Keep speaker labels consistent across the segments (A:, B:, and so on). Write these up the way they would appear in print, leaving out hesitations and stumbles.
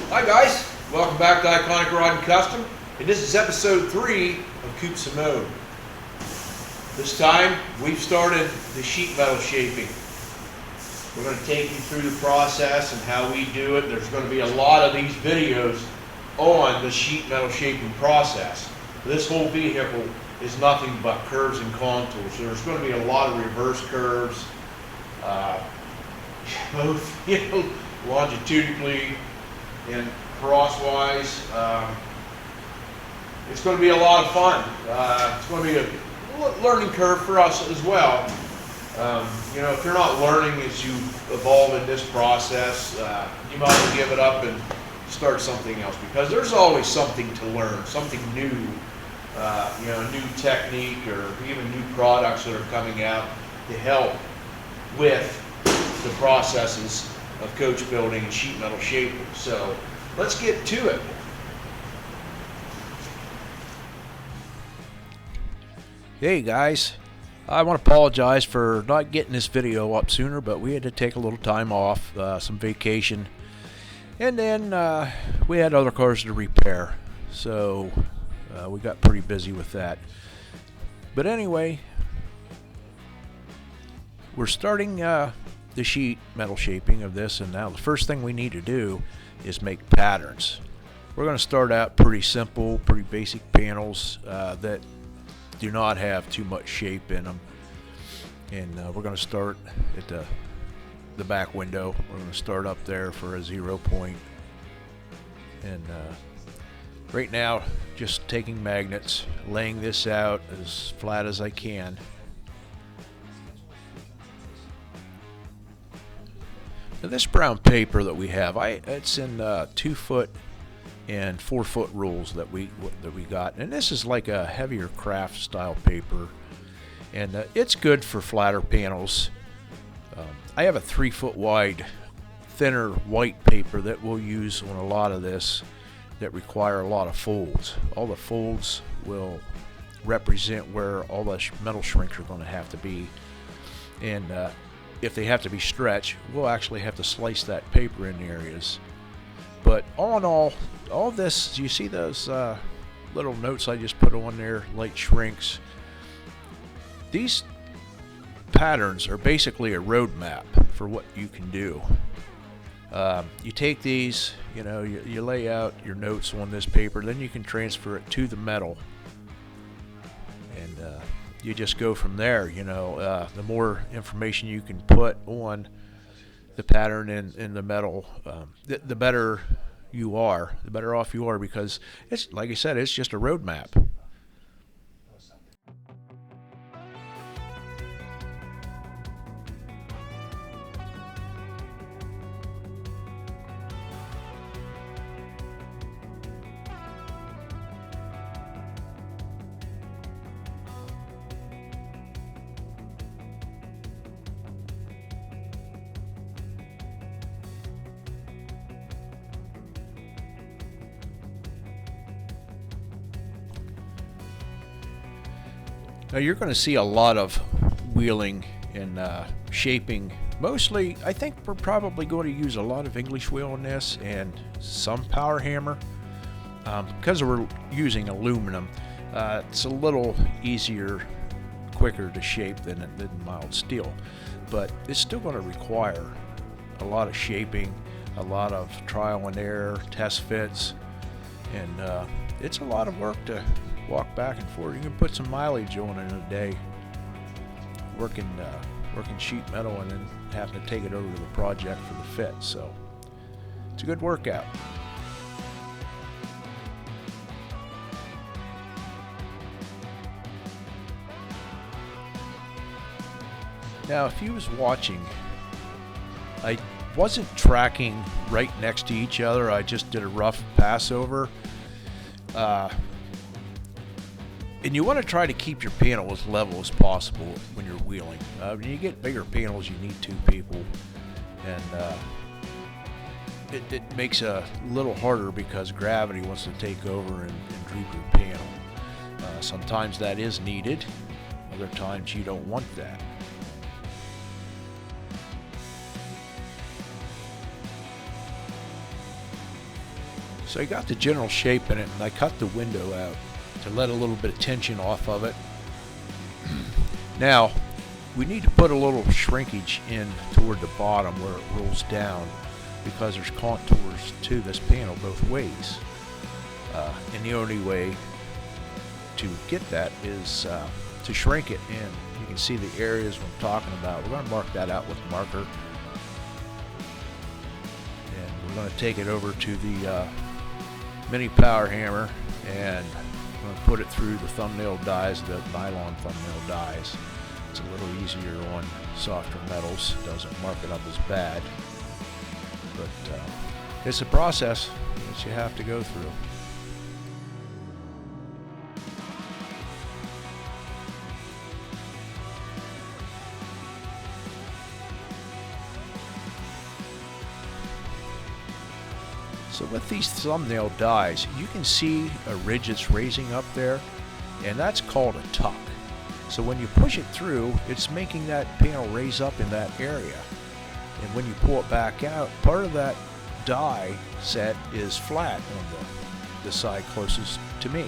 A: Hi guys, welcome back to Iconic Rod and Custom, and this is episode 3 of Coupe Simone. This time we've started the sheet metal shaping. We're going to take you through the process and how we do it. There's going to be a lot of these videos on the sheet metal shaping process. This whole vehicle is nothing but curves and contours, so there's going to be a lot of reverse curves, both longitudinally and crosswise. It's going to be a lot of fun. It's going to be a learning curve for us as well. If you're not learning as you evolve in this process, you might as well give it up and start something else, because there's always something to learn, something new, a new technique or even new products that are coming out to help with the processes of coach building and sheet metal shaping. So let's get to it.
B: Hey guys, I want to apologize for not getting this video up sooner, but we had to take a little time off, some vacation, and then we had other cars to repair, so we got pretty busy with that. But anyway, we're starting the sheet metal shaping of this, and now the first thing we need to do is make patterns. We're going to start out pretty simple, pretty basic panels that do not have too much shape in them, and we're going to start at the back window. We're going to start up there for a 0 point, and right now just taking magnets, laying this out as flat as I can. Now this brown paper that we have, it's in 2 foot and 4 foot rules that we got, and this is like a heavier craft style paper, and it's good for flatter panels. I have a 3 foot wide thinner white paper that we'll use on a lot of this that require a lot of folds. All the folds will represent where all the metal shrinks are going to have to be, and if they have to be stretched, we'll actually have to slice that paper in areas. But all in all this, you see those little notes I just put on there, light shrinks. These patterns are basically a roadmap for what you can do. You take these, you lay out your notes on this paper, then you can transfer it to the metal, and you just go from there. The more information you can put on the pattern in the metal, the better you are, the better off you are, because it's, like I said, it's just a roadmap. Now you're going to see a lot of wheeling and shaping. Mostly, I think we're probably going to use a lot of English wheel on this and some power hammer. Because we're using aluminum, it's a little easier, quicker to shape than mild steel. But it's still going to require a lot of shaping, a lot of trial and error, test fits, and it's a lot of work to walk back and forth. You can put some mileage on in a day working sheet metal, and then having to take it over to the project for the fit. So it's a good workout. Now if you was watching, I wasn't tracking right next to each other. I just did a rough pass over. And you want to try to keep your panel as level as possible when you're wheeling. When you get bigger panels, you need 2 people, and it makes it a little harder because gravity wants to take over and of your panel. Sometimes that is needed, other times you don't want that. So I got the general shape in it, and I cut the window out to let a little bit of tension off of it. Now, we need to put a little shrinkage in toward the bottom where it rolls down, because there's contours to this panel both ways. And the only way to get that is to shrink it, and you can see the areas we're talking about. We're going to mark that out with a marker, and we're going to take it over to the mini power hammer, and I'm going to put it through the thumbnail dies, the nylon thumbnail dies. It's a little easier on softer metals, doesn't mark it up as bad, but it's a process that you have to go through. So with these thumbnail dies, you can see a ridge that's raising up there, and that's called a tuck. So when you push it through, it's making that panel raise up in that area. And when you pull it back out, part of that die set is flat on the side closest to me.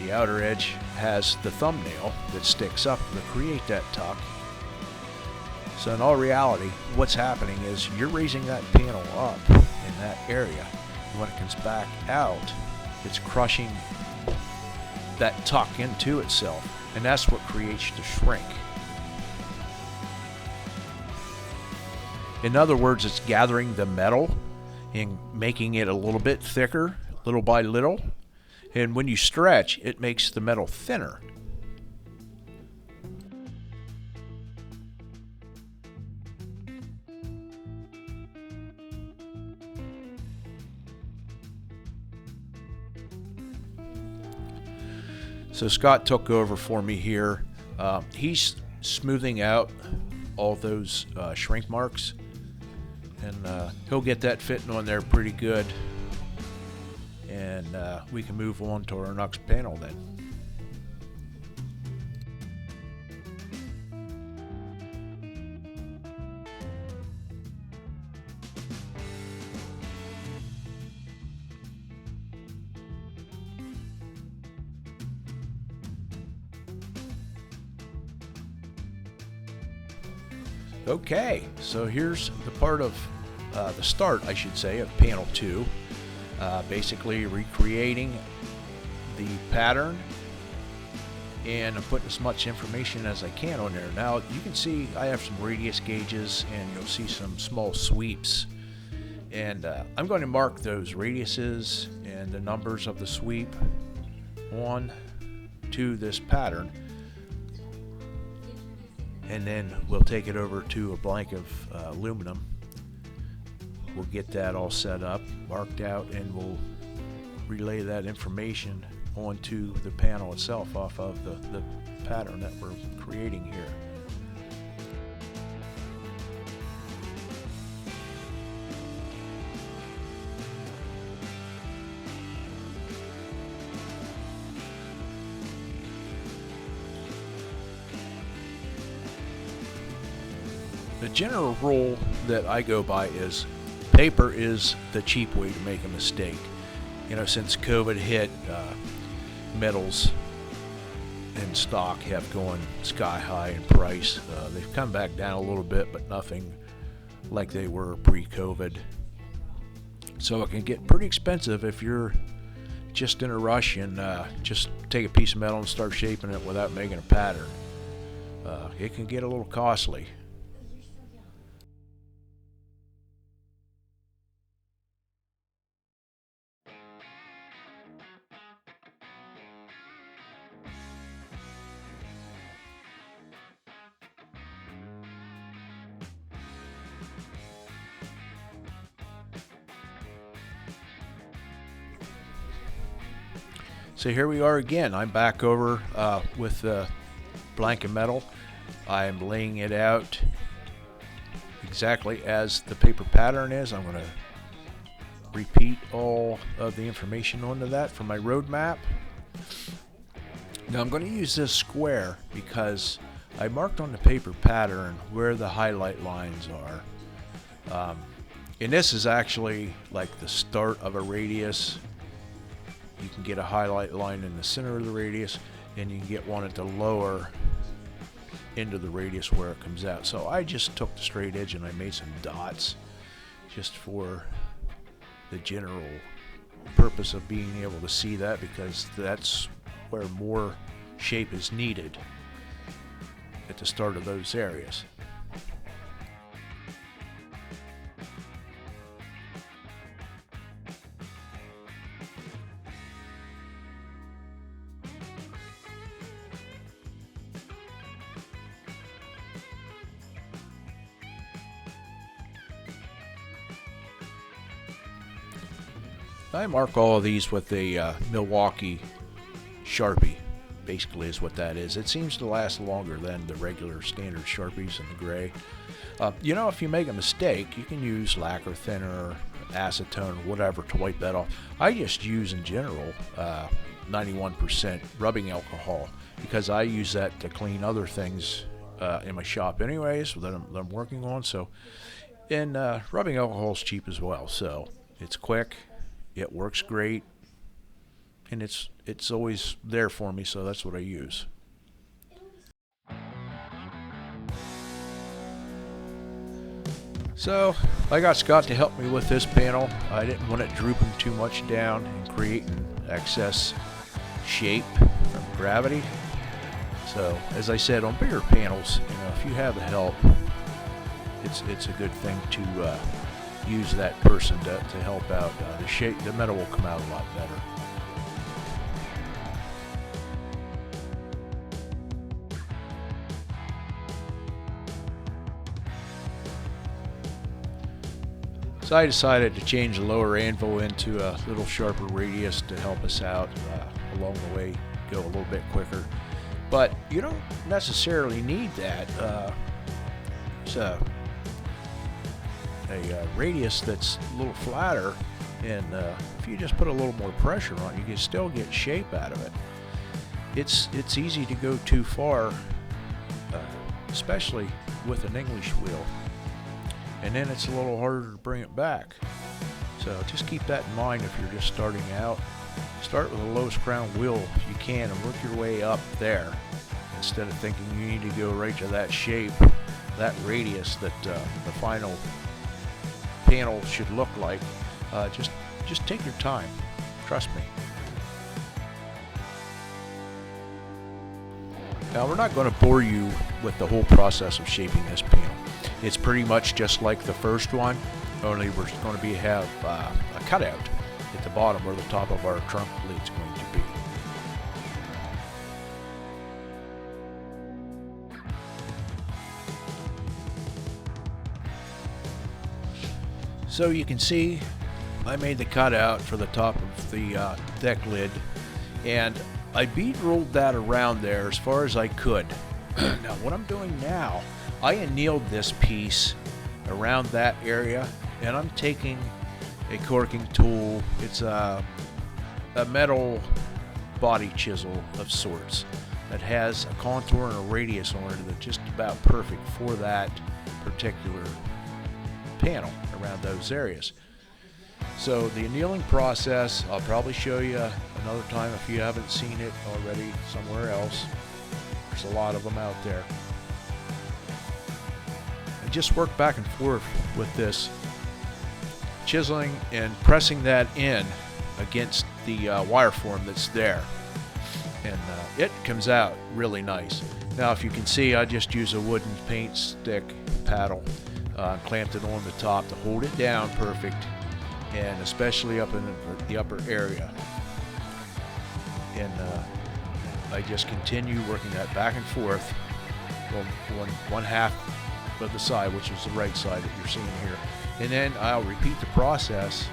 B: The outer edge has the thumbnail that sticks up to create that tuck. So in all reality, what's happening is you're raising that panel up in that area. And when it comes back out, it's crushing that tuck into itself, and that's what creates the shrink. In other words, it's gathering the metal and making it a little bit thicker, little by little, and when you stretch, it makes the metal thinner. So Scott took over for me here. He's smoothing out all those shrink marks, and he'll get that fitting on there pretty good, and we can move on to our next panel then. Okay, so here's the part of the start, I should say, of panel 2. Basically recreating the pattern, and I'm putting as much information as I can on there. Now you can see I have some radius gauges, and you'll see some small sweeps, and I'm going to mark those radiuses and the numbers of the sweep on to this pattern. And then we'll take it over to a blank of aluminum. We'll get that all set up, marked out, and we'll relay that information onto the panel itself off of the pattern that we're creating here. The general rule that I go by is paper is the cheap way to make a mistake. You know, since COVID hit, metals in stock have gone sky high in price. They've come back down a little bit, but nothing like they were pre-COVID. So it can get pretty expensive if you're just in a rush and just take a piece of metal and start shaping it without making a pattern. It can get a little costly. So here we are again. I'm back over with the blank of metal. I'm laying it out exactly as the paper pattern is. I'm going to repeat all of the information onto that for my roadmap. Now I'm going to use this square because I marked on the paper pattern where the highlight lines are. And this is actually like the start of a radius. You can get a highlight line in the center of the radius, and you can get one at the lower end of the radius where it comes out. So I just took the straight edge and I made some dots just for the general purpose of being able to see that, because that's where more shape is needed at the start of those areas. I mark all of these with a Milwaukee Sharpie, basically is what that is. It seems to last longer than the regular standard Sharpies in the gray. You know, if you make a mistake, you can use lacquer thinner, acetone, or whatever to wipe that off. I just use, in general, 91% rubbing alcohol, because I use that to clean other things in my shop anyways that I'm working on. So, and rubbing alcohol is cheap as well, so it's quick. It works great, and it's always there for me, so that's what I use. So I got Scott to help me with this panel. I didn't want it drooping too much down and creating excess shape from gravity. So as I said, on bigger panels, you know, if you have the help, it's a good thing to use that person to help out. The shape, the metal will come out a lot better. So I decided to change the lower anvil into a little sharper radius to help us out along the way, go a little bit quicker. But you don't necessarily need that. It's a radius that's a little flatter, and if you just put a little more pressure on it, you can still get shape out of it. It's easy to go too far, especially with an English wheel, and then it's a little harder to bring it back. So just keep that in mind if you're just starting out. Start with the lowest crown wheel if you can and work your way up there, instead of thinking you need to go right to that shape, that radius that the final panel should look like. Just take your time, trust me. Now we're not going to bore you with the whole process of shaping this panel. It's pretty much just like the first one, only we're going to have a cutout at the bottom where the top of our trunk lid's going to be. So you can see I made the cutout for the top of the deck lid, and I bead rolled that around there as far as I could. Now what I'm doing now, I annealed this piece around that area, and I'm taking a corking tool. It's a metal body chisel of sorts that has a contour and a radius on it that's just about perfect for that particular panel around those areas. So the annealing process, I'll probably show you another time if you haven't seen it already somewhere else. There's a lot of them out there. I just work back and forth with this, chiseling and pressing that in against the wire form that's there, and it comes out really nice. Now if you can see, I just use a wooden paint stick paddle, clamped it on the top to hold it down perfect, and especially up in the upper area. And I just continue working that back and forth on one half of the side, which is the right side that you're seeing here, and then I'll repeat the process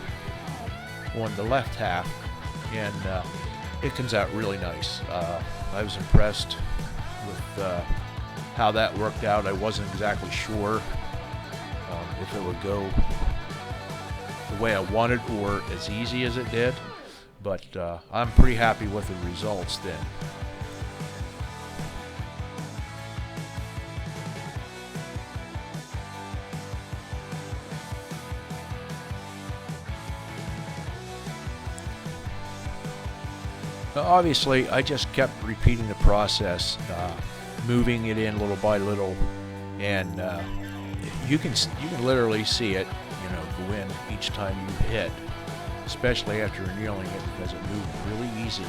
B: on the left half, and it comes out really nice. I was impressed with how that worked out. I wasn't exactly sure if it would go the way I wanted or as easy as it did, but I'm pretty happy with the results then. Obviously, I just kept repeating the process, moving it in little by little, and you can literally see it, go in each time you hit, especially after annealing it, because it moved really easy.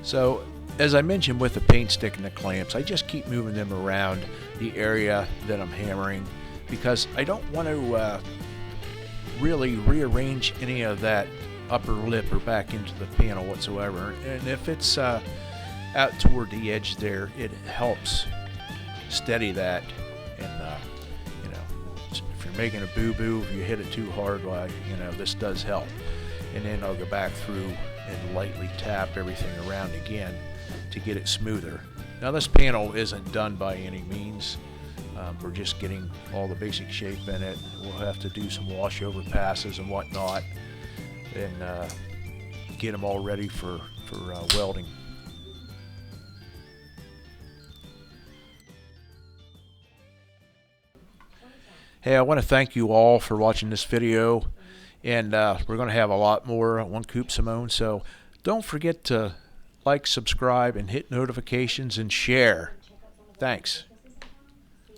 B: So, as I mentioned with the paint stick and the clamps, I just keep moving them around the area that I'm hammering because I don't want to really rearrange any of that upper lip or back into the panel whatsoever. And if it's out toward the edge there, it helps steady that. And if you're making a boo-boo, if you hit it too hard, this does help. And then I'll go back through and lightly tap everything around again to get it smoother. Now this panel isn't done by any means. We're just getting all the basic shape in it. We'll have to do some washover passes and whatnot and get them all ready for welding. Hey, I want to thank you all for watching this video. And we're going to have a lot more on Coupe Simone, so don't forget to like, subscribe, and hit notifications and share. Thanks.